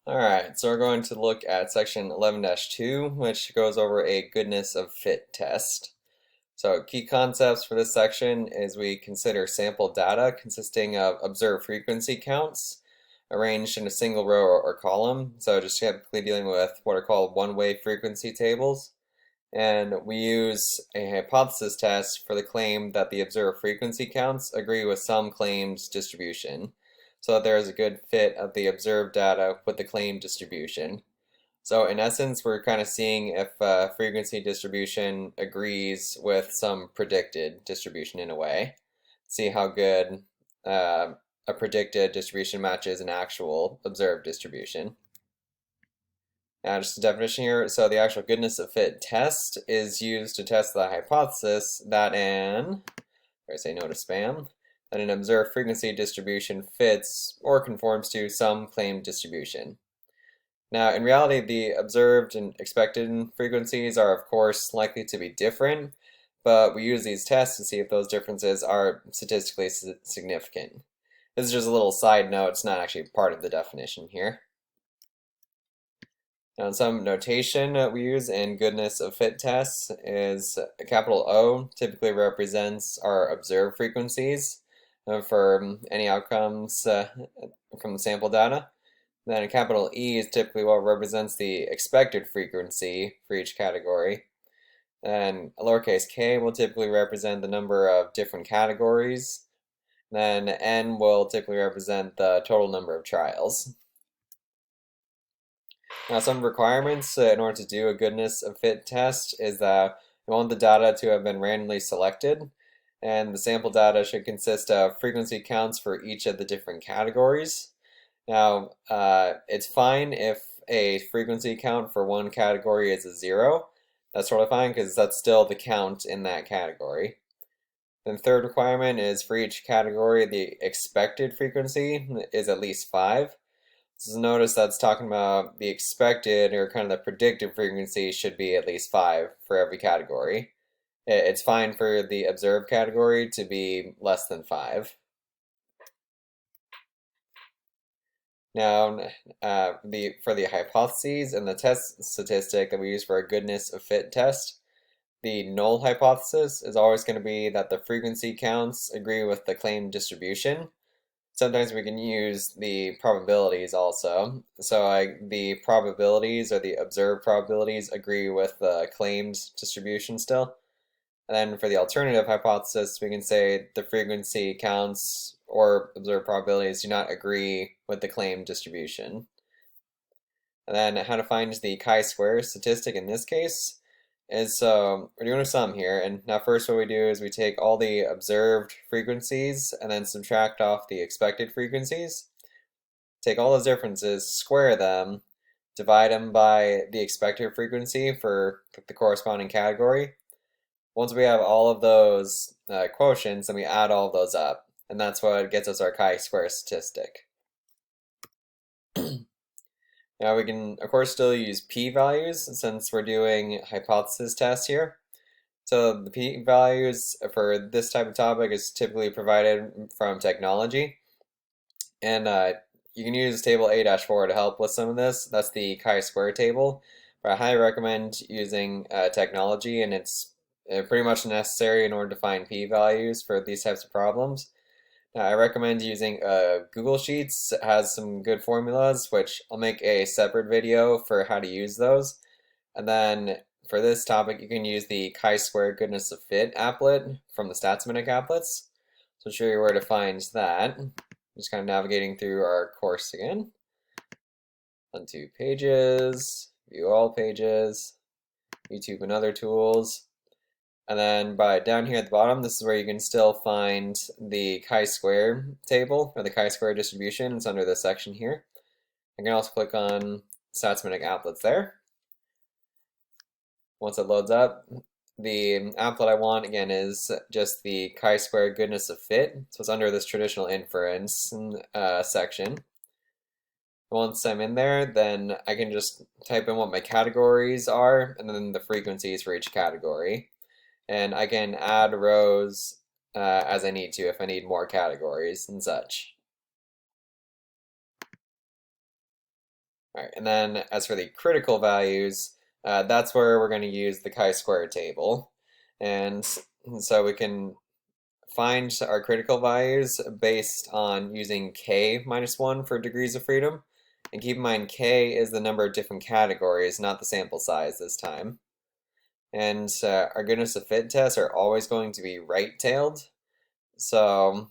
Alright, so we're going to look at section 11-2, which goes over a goodness of fit test. So key concepts for this section is we consider sample data consisting of observed frequency counts arranged in a single row or column. So just typically dealing with what are called one-way frequency tables. And we use a hypothesis test for the claim that the observed frequency counts agree with some claimed distribution, so that there is a good fit of the observed data with the claimed distribution. So in essence, we're kind of seeing if frequency distribution agrees with some predicted distribution in a way. See how good a predicted distribution matches an actual observed distribution. Now, just a definition here. So the actual goodness of fit test is used to test the hypothesis that or say no to spam, that an observed frequency distribution fits or conforms to some claimed distribution. Now, in reality, the observed and expected frequencies are, of course, likely to be different, but we use these tests to see if those differences are statistically significant. This is just a little side note, it's not actually part of the definition here. Now, some notation we use in goodness of fit tests is a capital O typically represents our observed frequencies for any outcomes from the sample data. Then a capital E is typically what represents the expected frequency for each category. And a lowercase k will typically represent the number of different categories. Then N will typically represent the total number of trials. Now, some requirements in order to do a goodness of fit test is that we want the data to have been randomly selected, and the sample data should consist of frequency counts for each of the different categories. Now, it's fine if a frequency count for one category is a 0. That's totally fine because that's still the count in that category. Then the third requirement is for each category, the expected frequency is at least 5. So notice that's talking about the expected or kind of the predicted frequency should be at least 5 for every category. It's fine for the observed category to be less than 5. Now, for the hypotheses and the test statistic that we use for a goodness of fit test, the null hypothesis is always going to be that the frequency counts agree with the claimed distribution. Sometimes we can use the probabilities also. So the probabilities or the observed probabilities agree with the claimed distribution still. And then for the alternative hypothesis, we can say the frequency counts or observed probabilities do not agree with the claimed distribution. And then how to find the chi-square statistic in this case is, so we're doing a sum here, and now first what we do is we take all the observed frequencies and then subtract off the expected frequencies. Take all those differences, square them, divide them by the expected frequency for the corresponding category. Once we have all of those quotients, then we add all of those up, and that's what gets us our chi-square statistic. Now we can, of course, still use p-values since we're doing hypothesis tests here. So the p-values for this type of topic is typically provided from technology. And you can use table A-4 to help with some of this. That's the chi-square table. But I highly recommend using technology, and it's pretty much necessary in order to find p-values for these types of problems. Now, I recommend using Google Sheets. It has some good formulas, which I'll make a separate video for how to use those. And then for this topic, you can use the chi-square goodness of fit applet from the Statsminute applets. So I'll show you where to find that. Just kind of navigating through our course again. Onto pages, view all pages, YouTube and other tools. And then down here at the bottom, this is where you can still find the chi-square table, or the chi-square distribution. It's under this section here. I can also click on Statsminute applets there. Once it loads up, the applet I want, again, is just the chi-square goodness of fit. So it's under this traditional inference section. Once I'm in there, then I can just type in what my categories are, and then the frequencies for each category. And I can add rows as I need to if I need more categories and such. All right, and then as for the critical values, that's where we're going to use the chi-square table. And so we can find our critical values based on using k minus 1 for degrees of freedom. And keep in mind, k is the number of different categories, not the sample size this time. And our goodness of fit tests are always going to be right-tailed. So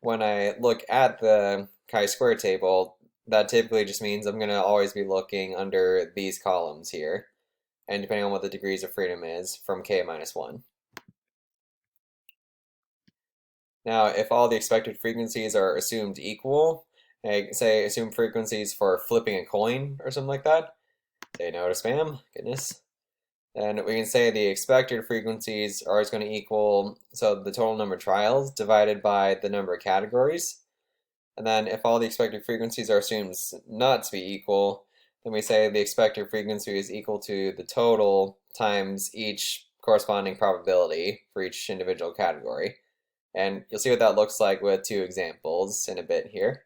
when I look at the chi-square table, that typically just means I'm going to always be looking under these columns here, and depending on what the degrees of freedom is, from k minus 1. Now, if all the expected frequencies are assumed equal, say assume frequencies for flipping a coin or something like that, say no to spam, goodness, then we can say the expected frequencies are always going to equal, so the total number of trials divided by the number of categories. And then if all the expected frequencies are assumed not to be equal, then we say the expected frequency is equal to the total times each corresponding probability for each individual category. And you'll see what that looks like with two examples in a bit here.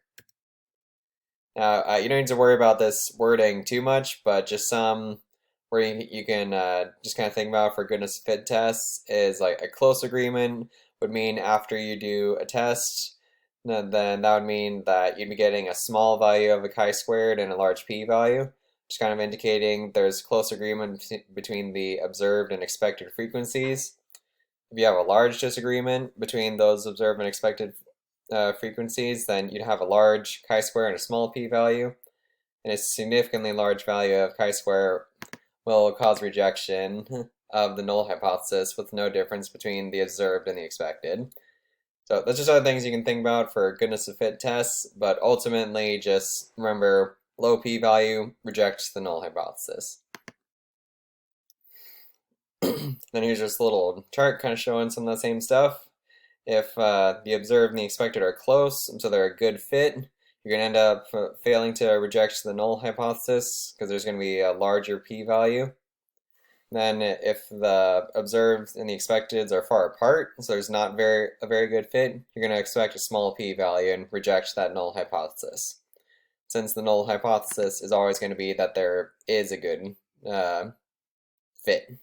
Now, you don't need to worry about this wording too much, but just some where you can just kind of think about for goodness fit tests is like a close agreement would mean after you do a test, then that would mean that you'd be getting a small value of a chi-squared and a large p-value, just kind of indicating there's close agreement between the observed and expected frequencies. If you have a large disagreement between those observed and expected frequencies, then you'd have a large chi-square and a small p-value. And a significantly large value of chi-square will cause rejection of the null hypothesis with no difference between the observed and the expected. So that's just other things you can think about for goodness of fit tests, but ultimately just remember low p-value rejects the null hypothesis. Then here's just a little chart kind of showing some of the same stuff. If the observed and the expected are close, so they're a good fit, you're going to end up failing to reject the null hypothesis because there's going to be a larger p-value. Then if the observed and the expected are far apart, so there's not a very good fit, you're going to expect a small p-value and reject that null hypothesis. Since the null hypothesis is always going to be that there is a good fit.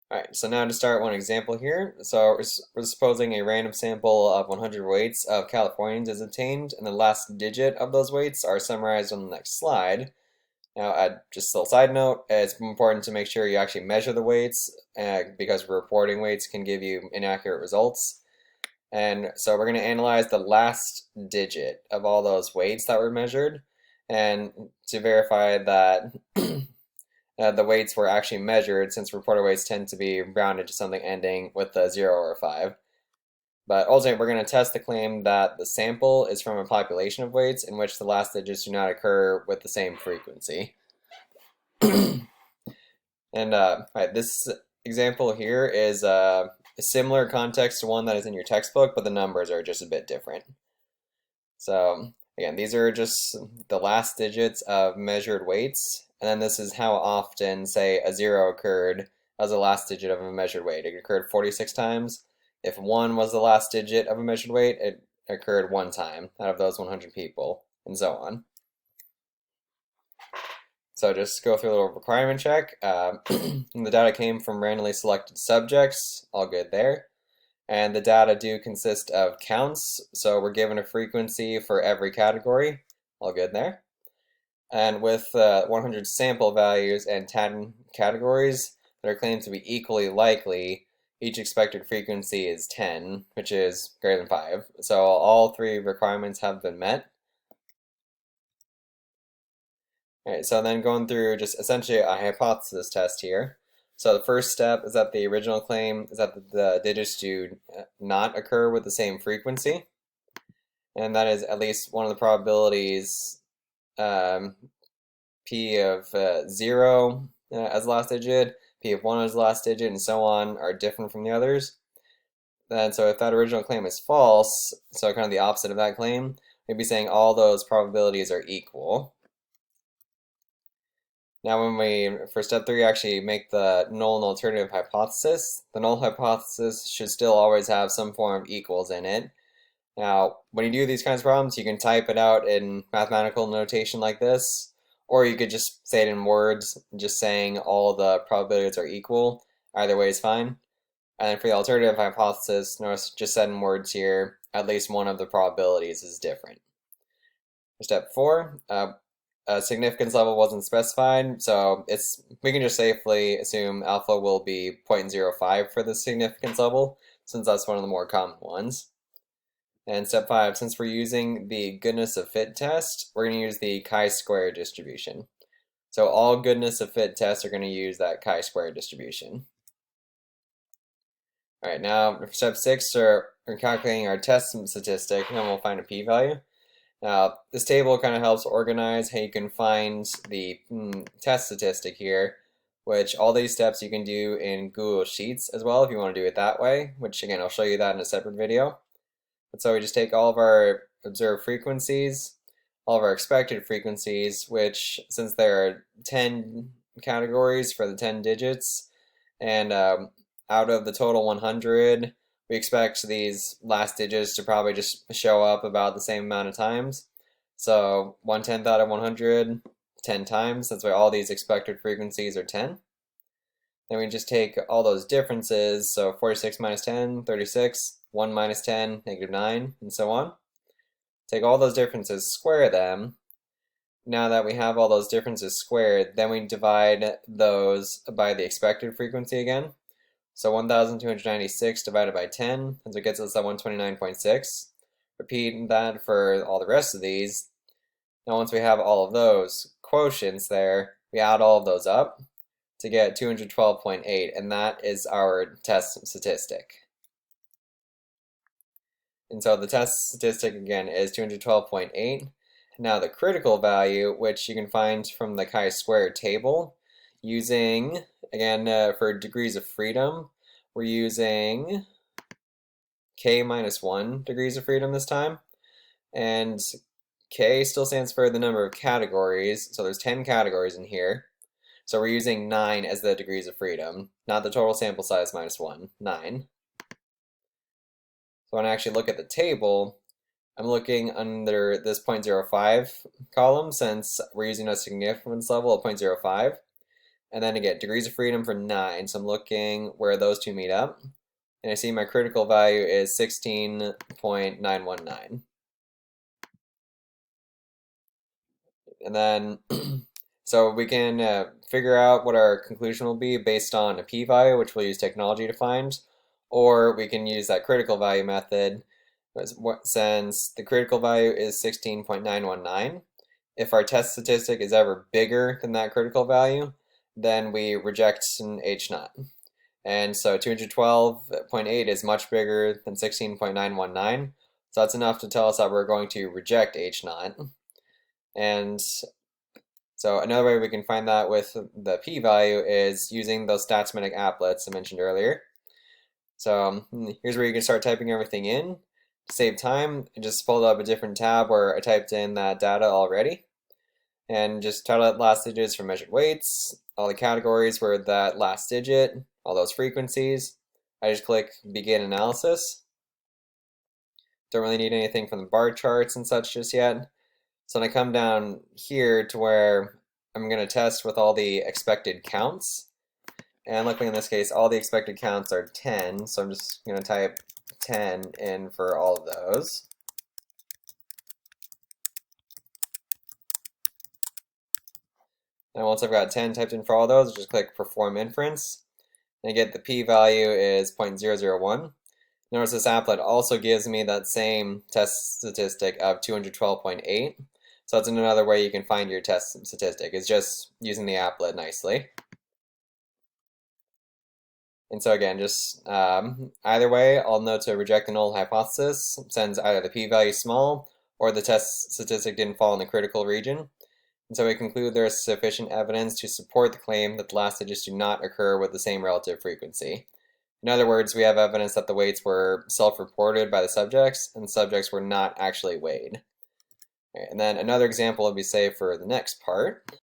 Alright, so now to start one example here. So we're supposing a random sample of 100 weights of Californians is obtained, and the last digit of those weights are summarized on the next slide. Now, just a little side note, it's important to make sure you actually measure the weights, because reporting weights can give you inaccurate results. And so we're going to analyze the last digit of all those weights that were measured, and to verify that the weights were actually measured, since reported weights tend to be rounded to something ending with a 0 or a 5. But ultimately, we're going to test the claim that the sample is from a population of weights in which the last digits do not occur with the same frequency. And right, this example here is a similar context to one that is in your textbook, but the numbers are just a bit different. So again, these are just the last digits of measured weights, and then this is how often, say, a 0 occurred as the last digit of a measured weight. It occurred 46 times. If 1 was the last digit of a measured weight, it occurred 1 time out of those 100 people, and so on. So just go through a little requirement check. The data came from randomly selected subjects, all good there. And the data do consist of counts, so we're given a frequency for every category, all good there. And with 100 sample values and 10 categories that are claimed to be equally likely, each expected frequency is 10, which is greater than 5. So all three requirements have been met. Alright, so then going through just essentially a hypothesis test here. So the first step is that the original claim is that the digits do not occur with the same frequency. And that is at least one of the probabilities P of 0 as the last digit, P of 1 as the last digit, and so on are different from the others. And so if that original claim is false, so kind of the opposite of that claim, we'd be saying all those probabilities are equal. Now when we, for step 3, actually make the null and alternative hypothesis, the null hypothesis should still always have some form of equals in it. Now, when you do these kinds of problems, you can type it out in mathematical notation like this, or you could just say it in words, just saying all the probabilities are equal. Either way is fine. And then for the alternative hypothesis, notice just said in words here, at least one of the probabilities is different. For step 4, a significance level wasn't specified, so we can just safely assume alpha will be 0.05 for the significance level, since that's one of the more common ones. And step 5, since we're using the goodness of fit test, we're going to use the chi-square distribution. So all goodness of fit tests are going to use that chi-square distribution. All right, now for step 6, we're calculating our test statistic, and then we'll find a p-value. Now, this table kind of helps organize how you can find the test statistic here, which all these steps you can do in Google Sheets as well if you want to do it that way, which again, I'll show you that in a separate video. And so we just take all of our observed frequencies, all of our expected frequencies, which since there are 10 categories for the 10 digits, and out of the total 100, we expect these last digits to probably just show up about the same amount of times. So 1/10 out of 100, 10 times. That's why all these expected frequencies are 10. Then we just take all those differences, so 46 minus 10, 36, 1 minus 10, -9, and so on. Take all those differences, square them. Now that we have all those differences squared, then we divide those by the expected frequency again. So 1,296 divided by 10, and so it gets us at 129.6. Repeat that for all the rest of these. Now once we have all of those quotients there, we add all of those up to get 212.8, and that is our test statistic. And so the test statistic again is 212.8. Now the critical value, which you can find from the chi-square table, using, again, for degrees of freedom, we're using k minus 1 degrees of freedom this time. And k still stands for the number of categories, so there's 10 categories in here. So we're using 9 as the degrees of freedom, not the total sample size minus 1, 9. So when I actually look at the table, I'm looking under this 0.05 column since we're using a significance level of 0.05. And then I get degrees of freedom for 9, so I'm looking where those two meet up. And I see my critical value is 16.919. And then, so we can figure out what our conclusion will be based on a p-value, which we'll use technology to find, or we can use that critical value method, since the critical value is 16.919. If our test statistic is ever bigger than that critical value, then we reject an H0. And so 212.8 is much bigger than 16.919, so that's enough to tell us that we're going to reject H0. And so another way we can find that with the p-value is using those StatsMetric applets I mentioned earlier. So here's where you can start typing everything in. To save time, I just pulled up a different tab where I typed in that data already. And just title it last digits for measured weights, all the categories were that last digit, all those frequencies. I just click begin analysis. Don't really need anything from the bar charts and such just yet. So when I come down here to where I'm going to test with all the expected counts, and luckily in this case all the expected counts are 10, so I'm just going to type 10 in for all of those. And once I've got 10 typed in for all those, just click Perform Inference. And I get the p-value is 0.001. Notice this applet also gives me that same test statistic of 212.8. So that's another way you can find your test statistic, is just using the applet nicely. And so again, just either way, I'll know to reject the null hypothesis, since either the p-value is small or the test statistic didn't fall in the critical region. And so we conclude there is sufficient evidence to support the claim that the last digits do not occur with the same relative frequency. In other words, we have evidence that the weights were self-reported by the subjects, and the subjects were not actually weighed. And then another example would be, say, for the next part.